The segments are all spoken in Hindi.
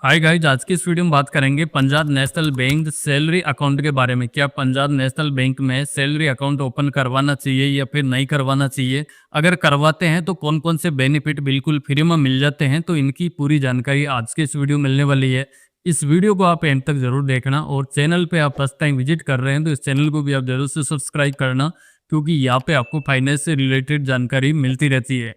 हाय गाइस, आज की इस वीडियो में बात करेंगे Punjab national bank salary account के बारे में। क्या पंजाब नेशनल बैंक में सैलरी अकाउंट ओपन करवाना चाहिए या फिर नहीं करवाना चाहिए? अगर करवाते हैं तो कौन कौन से बेनिफिट बिल्कुल फ्री में मिल जाते हैं, तो इनकी पूरी जानकारी आज के इस वीडियो में मिलने वाली है। इस वीडियो को आप एंड तक जरूर देखना, और चैनल पे आप फर्स्ट टाइम विजिट कर रहे हैं तो इस चैनल को भी आप जरूर से सब्सक्राइब करना, क्योंकि यहाँ पे आपको फाइनेंस से रिलेटेड जानकारी मिलती रहती है।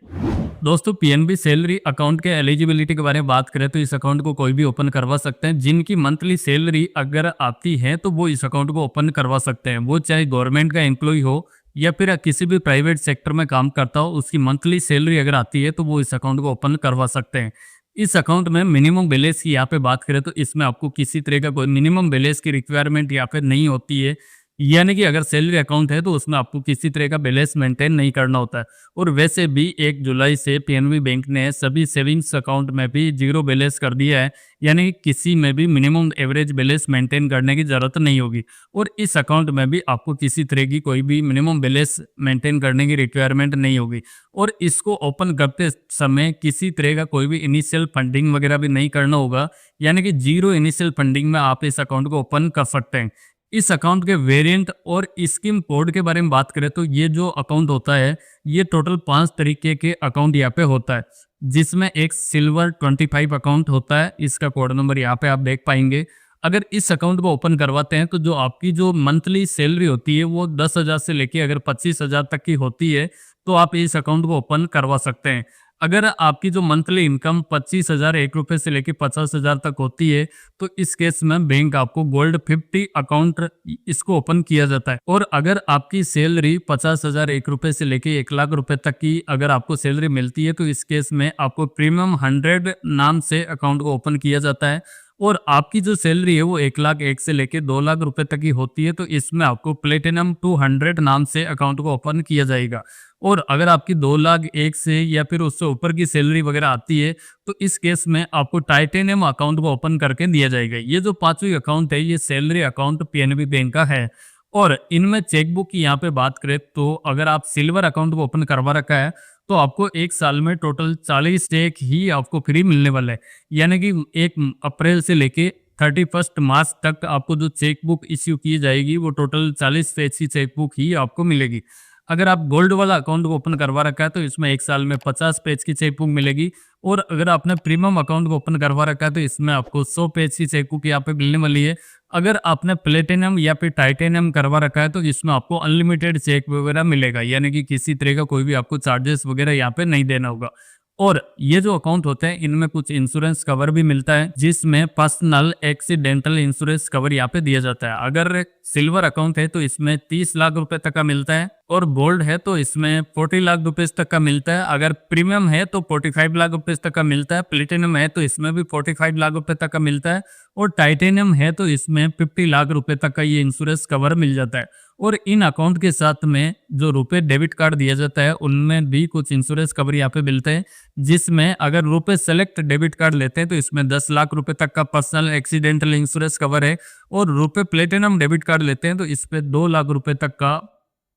दोस्तों, पीएनबी सैलरी अकाउंट के एलिजिबिलिटी के बारे में बात करें तो इस अकाउंट को कोई भी ओपन करवा सकते हैं। जिनकी मंथली सैलरी अगर आती है तो वो इस अकाउंट को ओपन करवा सकते हैं। वो चाहे गवर्नमेंट का एम्प्लॉय हो या फिर किसी भी प्राइवेट सेक्टर में काम करता हो, उसकी मंथली सैलरी अगर आती है तो वो इस अकाउंट को ओपन करवा सकते हैं। इस अकाउंट में मिनिमम बैलेंस की यहाँ पे बात करें तो इसमें आपको किसी तरह का कोई मिनिमम बैलेंस की रिक्वायरमेंट यहाँ पे नहीं होती है। यानी कि अगर सैलरी अकाउंट है तो उसमें आपको किसी तरह का बैलेंस मेंटेन नहीं करना होता है। और वैसे भी 1 जुलाई से पीएनबी बैंक ने सभी सेविंग्स अकाउंट में भी जीरो बैलेंस कर दिया है। यानी कि किसी में भी मिनिमम एवरेज बैलेंस मेंटेन करने की जरूरत नहीं होगी, और इस अकाउंट में भी आपको किसी तरह की कोई भी मिनिमम बैलेंस मेंटेन करने की रिक्वायरमेंट नहीं होगी। और इसको ओपन करते समय किसी तरह का कोई भी इनिशियल फंडिंग वगैरह भी नहीं करना होगा। यानी कि जीरो इनिशियल फंडिंग में आप इस अकाउंट को ओपन कर सकते हैं। इस अकाउंट के वेरिएंट और स्कीम कोड के बारे में बात करें तो ये जो अकाउंट होता है, ये टोटल 5 तरीके के अकाउंट यहाँ पे होता है, जिसमें एक सिल्वर 25 अकाउंट होता है। इसका कोड नंबर यहाँ पे आप देख पाएंगे। अगर इस अकाउंट को ओपन करवाते हैं तो जो आपकी जो मंथली सैलरी होती है वो 10,000 से लेके अगर 25,000 तक की होती है तो आप इस अकाउंट को ओपन करवा सकते हैं। अगर आपकी जो मंथली इनकम 25,001 रुपये से लेके 50,000 तक होती है तो इस केस में बैंक आपको गोल्ड 50 अकाउंट इसको ओपन किया जाता है। और अगर आपकी सैलरी 50,001 रुपये से लेके 1 लाख रुपए तक की अगर आपको सैलरी मिलती है तो इस केस में आपको प्रीमियम 100 नाम से अकाउंट को ओपन किया जाता है। और आपकी जो सैलरी है वो 1,01,000 से लेके 2 लाख रुपए तक की होती है तो इसमें आपको प्लेटिनम 200 नाम से अकाउंट को ओपन किया जाएगा। और अगर आपकी 2,01,000 से या फिर उससे ऊपर की सैलरी वगैरह आती है तो इस केस में आपको टाइटेनियम अकाउंट को ओपन करके दिया जाएगा। ये जो पांचवी अकाउंट है ये सैलरी अकाउंट पीएनबी बैंक का है। और इनमें चेकबुक की यहाँ पे बात करें तो अगर आप सिल्वर अकाउंट को ओपन करवा रखा है तो आपको 1 साल में टोटल 40 चेक ही आपको फ्री मिलने वाला है। यानी कि 1 अप्रैल से लेके 31 मार्च तक आपको जो चेकबुक इश्यू की जाएगी वो टोटल 40 पेज की चेकबुक ही आपको मिलेगी। अगर आप गोल्ड वाला अकाउंट को ओपन करवा रखा है तो इसमें 1 साल में 50 पेज की चेकबुक मिलेगी। और अगर आपने प्रीमियम अकाउंट को ओपन करवा रखा है तो इसमें आपको 100 पेज की चेकबुक यहाँ पे मिलने वाली है। अगर आपने प्लेटिनम या फिर टाइटेनियम करवा रखा है तो इसमें आपको अनलिमिटेड चेक वगैरह मिलेगा। यानी कि किसी तरह का कोई भी आपको चार्जेस वगैरह यहाँ पे नहीं देना होगा। और ये जो अकाउंट होते हैं इनमें कुछ इंश्योरेंस कवर भी मिलता है, जिसमें पर्सनल एक्सीडेंटल इंश्योरेंस कवर यहाँ पे दिया जाता है। अगर सिल्वर अकाउंट है तो इसमें 30 लाख रुपए तक का मिलता है, और गोल्ड है तो इसमें 40 लाख रुपए तक का मिलता है। अगर प्रीमियम है तो 45 लाख रुपए तक का मिलता है। प्लेटिनम है तो इसमें भी 45 लाख रुपए तक का मिलता है। और टाइटेनियम है तो इसमें 50 लाख रुपए तक का ये इंश्योरेंस कवर मिल जाता है। और इन अकाउंट के साथ में जो रुपए डेबिट कार्ड दिया जाता है उनमें भी कुछ इंश्योरेंस कवर यहाँ पे मिलते हैं, जिसमें अगर रुपए सेलेक्ट डेबिट कार्ड लेते हैं तो इसमें 10 लाख रुपए तक का पर्सनल एक्सीडेंटल इंश्योरेंस कवर है। और रुपए प्लेटिनम डेबिट कार्ड लेते हैं तो इस पे 2 लाख रुपए तक का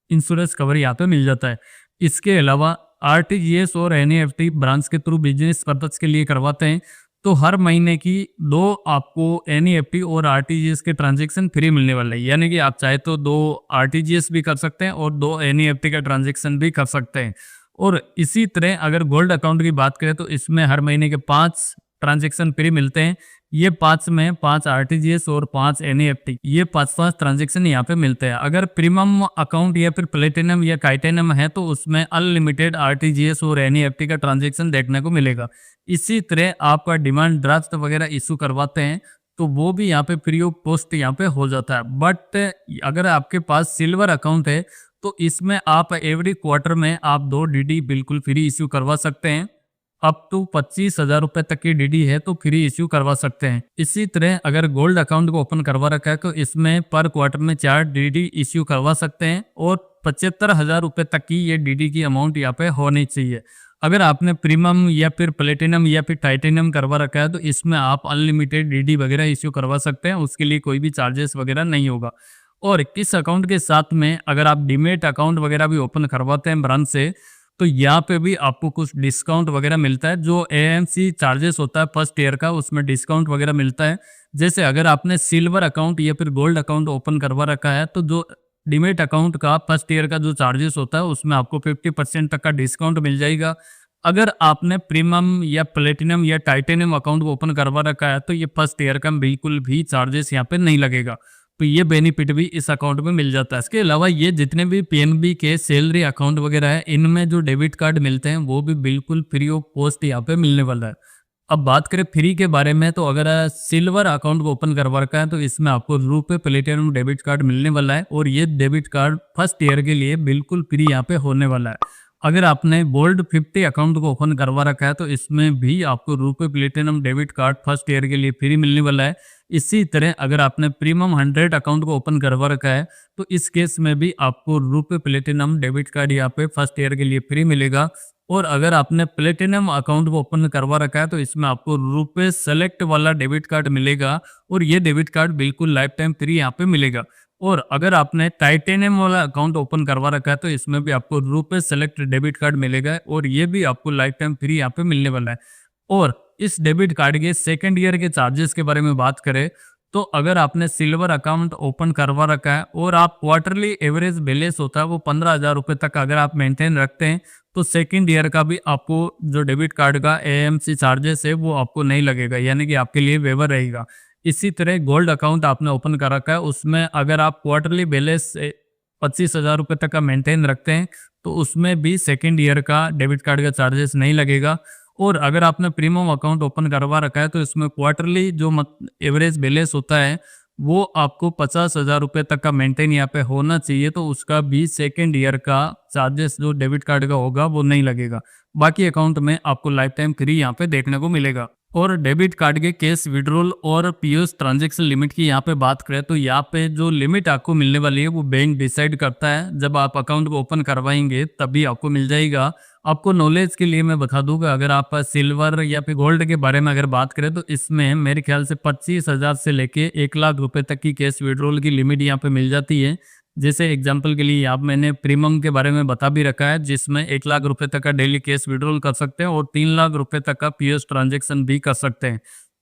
इंश्योरेंस कवर यहाँ पे मिल जाता है। इसके अलावा आरटीजीएस और एनईएफटी ब्रांच के थ्रू बिजनेस पर्पज के लिए करवाते हैं तो हर महीने की 2 आपको एनईएफटी और आरटीजीएस के ट्रांजैक्शन फ्री मिलने वाले हैं। यानी कि आप चाहे तो 2 आरटीजीएस भी कर सकते हैं और 2 एनईएफटी का ट्रांजैक्शन भी कर सकते हैं। और इसी तरह अगर गोल्ड अकाउंट की बात करें तो इसमें हर महीने के 5 ट्रांजैक्शन फ्री मिलते हैं। ये 5 में 5 आरटीजीएस और 5 एनईएफटी, ये 5 ट्रांजैक्शन यहाँ पे मिलते हैं। अगर प्रीमियम अकाउंट या फिर प्लेटिनम या टाइटेनियम है तो उसमें अनलिमिटेड आरटीजीएस और एनईएफटी का ट्रांजैक्शन देखने को मिलेगा। इसी तरह आपका डिमांड ड्राफ्ट वगैरह इशू करवाते हैं तो वो भी यहाँ पे फ्री ऑफ कॉस्ट यहाँ पे हो जाता है। बट अगर आपके पास सिल्वर अकाउंट है तो इसमें आप एवरी क्वार्टर में आप 2 डीडी बिल्कुल फ्री इश्यू करवा सकते हैं। अप टू 25,000 रुपए तक की डीडी है तो फ्री इश्यू करवा सकते हैं। इसी तरह अगर गोल्ड अकाउंट को ओपन करवा रखा है तो इसमें पर क्वार्टर में 4 डीडी इश्यू करवा सकते हैं, और 75,000 रुपए तक की ये डीडी की अमाउंट यहाँ पे होनी चाहिए। अगर आपने प्रीमियम या फिर प्लेटिनम या फिर टाइटेनियम करवा रखा है तो इसमें आप अनलिमिटेड डीडी वगैरह इश्यू करवा सकते हैं, उसके लिए कोई भी चार्जेस वगैरह नहीं होगा। और किस अकाउंट के साथ में अगर आप डीमेट अकाउंट वगैरह भी ओपन करवाते हैं ब्रांच से तो यहाँ पे भी आपको कुछ डिस्काउंट वगैरह मिलता है। जो एएमसी चार्जेस होता है फर्स्ट ईयर का, उसमें डिस्काउंट वगैरह मिलता है। जैसे अगर आपने सिल्वर अकाउंट या फिर गोल्ड अकाउंट ओपन करवा रखा है, तो जो डीमैट अकाउंट का फर्स्ट ईयर का जो चार्जेस होता है, उसमें आपको 50% तक का डिस्काउंट मिल जाएगा। अगर आपने प्रीमियम या प्लेटिनम या टाइटेनियम अकाउंट ओपन करवा रखा है, तो ये फर्स्ट ईयर का बिल्कुल भी चार्जेस यहाँ पे नहीं लगेगा। तो ये बेनिफिट भी इस अकाउंट में मिल जाता है। इसके अलावा ये जितने भी पीएनबी के सैलरी अकाउंट वगैरह है, इनमें जो डेबिट कार्ड मिलते हैं वो भी बिल्कुल फ्री ऑफ कॉस्ट यहाँ पे मिलने वाला है। अब बात करें फ्री के बारे में, तो अगर सिल्वर अकाउंट को ओपन करवा रखा है, तो इसमें आपको रुपए प्लेटिनम डेबिट कार्ड मिलने वाला है, और ये डेबिट कार्ड फर्स्ट ईयर के लिए बिल्कुल फ्री यहाँ पे होने वाला है। अगर आपने गोल्ड 50 अकाउंट को ओपन करवा रखा है, तो इसमें भी आपको रुपए platinum debit card first year के लिए फ्री मिलने वाला है। इसी तरह अगर आपने प्रीमियम 100 अकाउंट को ओपन करवा रखा है, तो इस केस में भी आपको रुपए प्लेटिनम डेबिट कार्ड यहाँ पे फर्स्ट ईयर के लिए फ्री मिलेगा। और अगर आपने प्लेटिनम अकाउंट को ओपन करवा रखा है, तो इसमें आपको रुपए सेलेक्ट वाला डेबिट कार्ड मिलेगा, और ये डेबिट कार्ड बिल्कुल लाइफ टाइम फ्री यहाँ पे मिलेगा। और अगर आपने टाइटेनियम वाला अकाउंट ओपन करवा रखा है, तो इसमें भी आपको रुपए सेलेक्ट डेबिट कार्ड मिलेगा, और ये भी आपको लाइफ टाइम फ्री यहाँ पे मिलने वाला है। और इस डेबिट कार्ड के सेकेंड ईयर के चार्जेस के बारे में बात करें, तो अगर आपने सिल्वर अकाउंट ओपन करवा रखा है और आप क्वार्टरली एवरेज बैलेंस होता है वो 15,000 रुपये तक अगर आप मेंटेन रखते हैं, तो सेकेंड ईयर का भी आपको जो डेबिट कार्ड का एएमसी चार्जेस है वो आपको नहीं लगेगा, यानी कि आपके लिए वेवर रहेगा। इसी तरह गोल्ड अकाउंट आपने ओपन कर रखा है, उसमें अगर आप क्वार्टरली बैलेंस 25,000 रुपये तक का मेंटेन रखते हैं, तो उसमें भी सेकेंड ईयर का डेबिट कार्ड का चार्जेस नहीं लगेगा। और अगर आपने प्रीमियम अकाउंट ओपन करवा रखा है, तो इसमें क्वार्टरली जो एवरेज बैलेंस होता है वो आपको 50,000 रुपये तक का मेंटेन यहाँ पे होना चाहिए, तो उसका भी सेकेंड ईयर का चार्जेस जो डेबिट कार्ड का होगा वो नहीं लगेगा। बाकी अकाउंट में आपको लाइफ टाइम फ्री यहाँ पे देखने को मिलेगा। और डेबिट कार्ड के कैश विड्रॉल और पीओएस ट्रांजैक्शन लिमिट की यहाँ पे बात करें, तो यहाँ पे जो लिमिट आपको मिलने वाली है वो बैंक डिसाइड करता है। जब आप अकाउंट को ओपन करवाएंगे तभी आपको मिल जाएगा। आपको नॉलेज के लिए मैं बता दूंगा, अगर आप सिल्वर या फिर गोल्ड के बारे में अगर बात करें, तो इसमें मेरे ख्याल से 25,000 से लेके 1,00,000 रुपए तक की कैश विड्रॉल की लिमिट यहाँ पे मिल जाती है। जैसे एग्जांपल के लिए आप मैंने प्रीमियम के बारे में बता भी रखा है, जिसमें 1,00,000 रुपए तक का डेली कैश विड्रॉल कर सकते हैं और 3,00,000 रुपए तक का पीओएस ट्रांजैक्शन भी कर सकते हैं।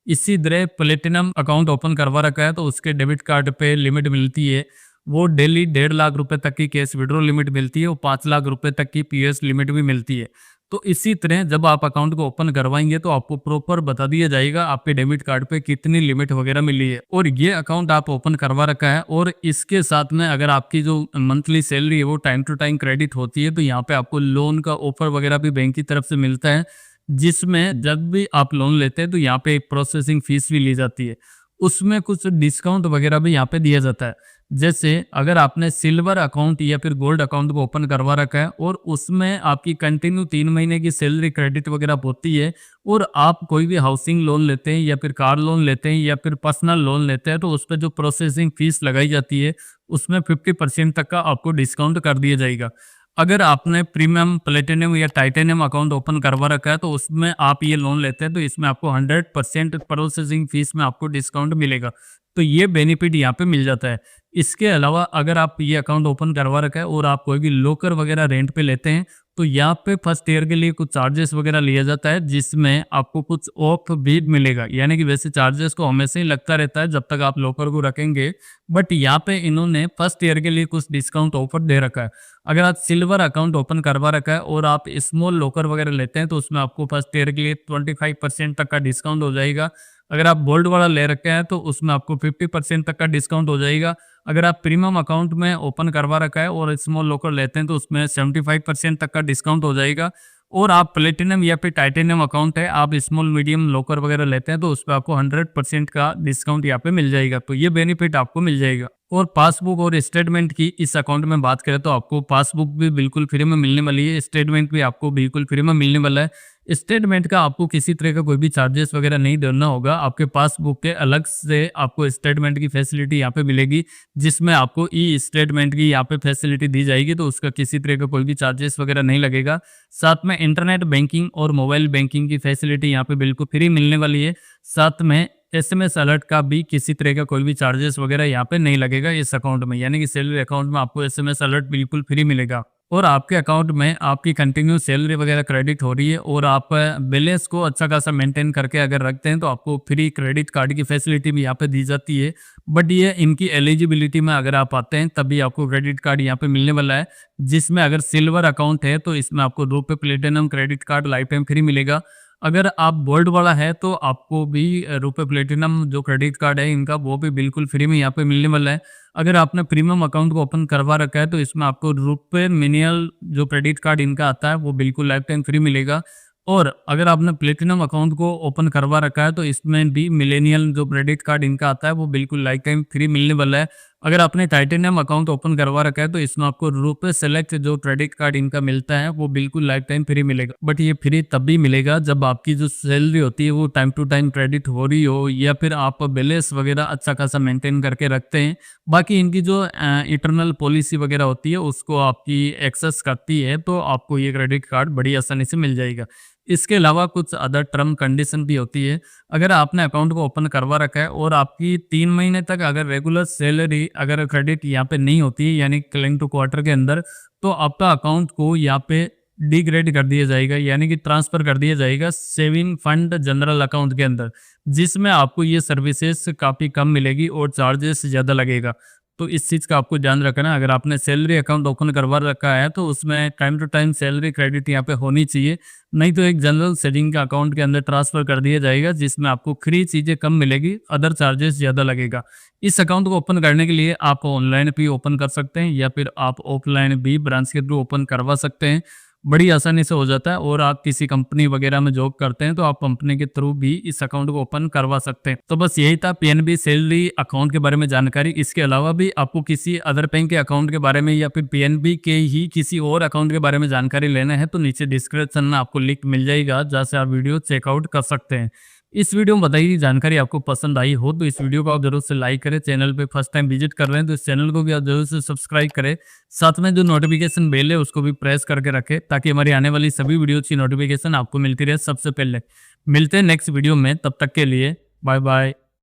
इसी तरह प्लेटिनम अकाउंट ओपन करवा रखा है, तो उसके डेबिट कार्ड पे लिमिट मिलती है, वो डेली 1,50,000 रुपए तक की कैश विड्रॉल लिमिट मिलती है और 5,00,000 रुपए तक की पीओएस लिमिट भी मिलती है। तो इसी तरह जब आप अकाउंट को ओपन करवाएंगे, तो आपको प्रॉपर बता दिया जाएगा आपके डेबिट कार्ड पे कितनी लिमिट वगैरह मिली है। और ये अकाउंट आप ओपन करवा रखा है, और इसके साथ में अगर आपकी जो मंथली सैलरी है वो टाइम टू टाइम क्रेडिट होती है, तो यहाँ पे आपको लोन का ऑफर वगैरह भी बैंक की तरफ से मिलता है, जिसमें जब भी आप लोन लेते हैं तो यहाँ पे एक प्रोसेसिंग फीस भी ली जाती है। उसमें कुछ डिस्काउंट वगैरह भी यहाँ पे दिया जाता है। जैसे अगर आपने सिल्वर अकाउंट या फिर गोल्ड अकाउंट को ओपन करवा रखा है और उसमें आपकी कंटिन्यू 3 महीने की सैलरी क्रेडिट वगैरह होती है, और आप कोई भी हाउसिंग लोन लेते हैं या फिर कार लोन लेते हैं या फिर पर्सनल लोन लेते हैं, तो उस पर जो प्रोसेसिंग फीस लगाई जाती है उसमें 50% तक का आपको डिस्काउंट कर दिया जाएगा। अगर आपने प्रीमियम, प्लेटिनम या टाइटेनियम अकाउंट ओपन करवा रखा है, तो उसमें आप ये लोन लेते हैं, तो इसमें आपको 100% प्रोसेसिंग फीस में आपको डिस्काउंट मिलेगा। तो ये बेनिफिट यहाँ पे मिल जाता है। इसके अलावा अगर आप ये अकाउंट ओपन करवा रखा है और आप कोई भी लॉकर वगैरह रेंट पे लेते हैं, तो यहाँ पे फर्स्ट ईयर के लिए कुछ चार्जेस वगैरह लिया जाता है, जिसमें आपको कुछ ऑफ भी मिलेगा। यानी कि वैसे चार्जेस को हमेशा ही लगता रहता है जब तक आप लॉकर को रखेंगे, बट यहाँ पे इन्होंने फर्स्ट ईयर के लिए कुछ डिस्काउंट ऑफर दे रखा है। अगर आप सिल्वर अकाउंट ओपन करवा रखा है और आप स्मॉल लॉकर वगैरह लेते हैं, तो उसमें आपको फर्स्ट ईयर के लिए 25% तक का डिस्काउंट हो जाएगा। अगर आप गोल्ड वाला ले रखे हैं, तो उसमें आपको 50% तक का डिस्काउंट हो जाएगा। अगर आप प्रीमियम अकाउंट में ओपन करवा रखा है और स्मॉल लॉकर लेते हैं, तो उसमें 75% तक का डिस्काउंट हो जाएगा। और आप प्लेटिनम या फिर टाइटेनियम अकाउंट है, आप स्मॉल मीडियम लॉकर वगैरह लेते हैं, तो उस पर आपको 100% का डिस्काउंट यहाँ पे मिल जाएगा। तो ये बेनिफिट आपको मिल जाएगा। और पासबुक और स्टेटमेंट की इस अकाउंट में बात करें, तो आपको पासबुक भी बिल्कुल फ्री में मिलने वाली है, स्टेटमेंट भी आपको बिल्कुल फ्री में मिलने वाला है। स्टेटमेंट का आपको किसी तरह का कोई भी चार्जेस वगैरह नहीं देना होगा। आपके पासबुक के अलग से आपको स्टेटमेंट की फैसिलिटी यहाँ पे मिलेगी, जिसमें आपको ई स्टेटमेंट की यहाँ पे फैसिलिटी दी जाएगी, तो उसका किसी तरह का कोई भी चार्जेस वगैरह नहीं लगेगा। साथ में इंटरनेट बैंकिंग और मोबाइल बैंकिंग की फैसिलिटी यहाँ पे बिल्कुल फ्री मिलने वाली है। साथ में एसएमएस अलर्ट का भी किसी तरह का कोई भी चार्जेस वगैरह यहाँ पे नहीं लगेगा इस अकाउंट में, यानी कि सैलरी अकाउंट में आपको एसएमएस अलर्ट बिल्कुल फ्री मिलेगा। और आपके अकाउंट में आपकी कंटिन्यू सैलरी वगैरह क्रेडिट हो रही है और आप बैलेंस को अच्छा खासा मेंटेन करके अगर रखते हैं तो आपको फ्री क्रेडिट कार्ड की फैसिलिटी भी यहाँ पे दी जाती है। बट ये इनकी एलिजिबिलिटी में अगर आप आते हैं तभी आपको क्रेडिट कार्ड यहाँ पे मिलने वाला है, जिसमें अगर सिल्वर अकाउंट है तो इसमें आपको रुपए platinum credit card life time free मिलेगा। अगर आप गोल्ड वाला है तो आपको भी रुपए प्लेटिनम जो क्रेडिट कार्ड है इनका वो भी बिल्कुल फ्री में यहाँ पे मिलने वाला है। अगर आपने प्रीमियम अकाउंट को ओपन करवा रखा है तो इसमें आपको रुपए मिनियल जो क्रेडिट कार्ड इनका आता है वो बिल्कुल लाइफ टाइम फ्री मिलेगा। और अगर आपने प्लेटिनम अकाउंट को ओपन करवा रखा है तो इसमें भी मिलेनियल जो क्रेडिट कार्ड इनका आता है वो बिल्कुल लाइफ टाइम फ्री मिलने वाला है। अगर आपने टाइटेनियम अकाउंट ओपन करवा रखा है तो इसमें आपको रुपए सेलेक्ट जो क्रेडिट कार्ड इनका मिलता है वो बिल्कुल लाइफ टाइम फ्री मिलेगा। बट ये फ्री तब भी मिलेगा जब आपकी जो सैलरी होती है वो टाइम टू टाइम क्रेडिट हो रही हो या फिर आप बैलेंस वगैरह अच्छा खासा मेंटेन करके रखते हैं। बाकी इनकी जो इंटरनल पॉलिसी वगैरह होती है उसको आपकी एक्सेस करती है तो आपको ये क्रेडिट कार्ड बड़ी आसानी से मिल जाएगा। इसके अलावा कुछ अदर टर्म कंडीशन भी होती है। अगर आपने अकाउंट को ओपन करवा रखा है और आपकी 3 महीने तक अगर रेगुलर सैलरी अगर क्रेडिट यहाँ पे नहीं होती है यानी क्लिंग टू क्वार्टर के अंदर, तो आपका अकाउंट को यहाँ पे डिग्रेड कर दिया जाएगा यानी कि ट्रांसफर कर दिया जाएगा सेविंग फंड जनरल अकाउंट के अंदर, जिसमें आपको ये सर्विसेज काफ़ी कम मिलेगी और चार्जेस ज़्यादा लगेगा। तो इस चीज़ का आपको ध्यान रखना है। अगर आपने सैलरी अकाउंट ओपन करवा रखा है तो उसमें time to time salary credit यहाँ पे होनी चाहिए, नहीं तो एक जनरल सेविंग का अकाउंट के अंदर ट्रांसफर कर दिया जाएगा जिसमें आपको फ्री चीज़ें कम मिलेगी, अदर चार्जेस ज़्यादा लगेगा। इस अकाउंट को ओपन करने के लिए आप ऑनलाइन भी ओपन कर सकते हैं या फिर आप ऑफलाइन भी ब्रांच के थ्रू ओपन करवा सकते हैं। बड़ी आसानी से हो जाता है और आप किसी कंपनी वगैरह में जॉब करते हैं तो आप कंपनी के थ्रू भी इस अकाउंट को ओपन करवा सकते हैं। तो बस यही था पीएनबी सैलरी अकाउंट के बारे में जानकारी। इसके अलावा भी आपको किसी अदर बैंक के अकाउंट के बारे में या फिर पीएनबी के ही किसी और अकाउंट के बारे में जानकारी लेना है तो नीचे डिस्क्रिप्शन में आपको लिंक मिल जाएगा जहाँ से आप वीडियो चेकआउट कर सकते हैं। इस वीडियो में बताई गई जानकारी आपको पसंद आई हो तो इस वीडियो को आप जरूर से लाइक करें। चैनल पे फर्स्ट टाइम विजिट कर रहे हैं तो इस चैनल को भी आप जरूर से सब्सक्राइब करें। साथ में जो नोटिफिकेशन बेल है उसको भी प्रेस करके रखें ताकि हमारी आने वाली सभी वीडियोज की नोटिफिकेशन आपको मिलती रहे सबसे पहले। मिलते हैं नेक्स्ट वीडियो में, तब तक के लिए बाय बाय।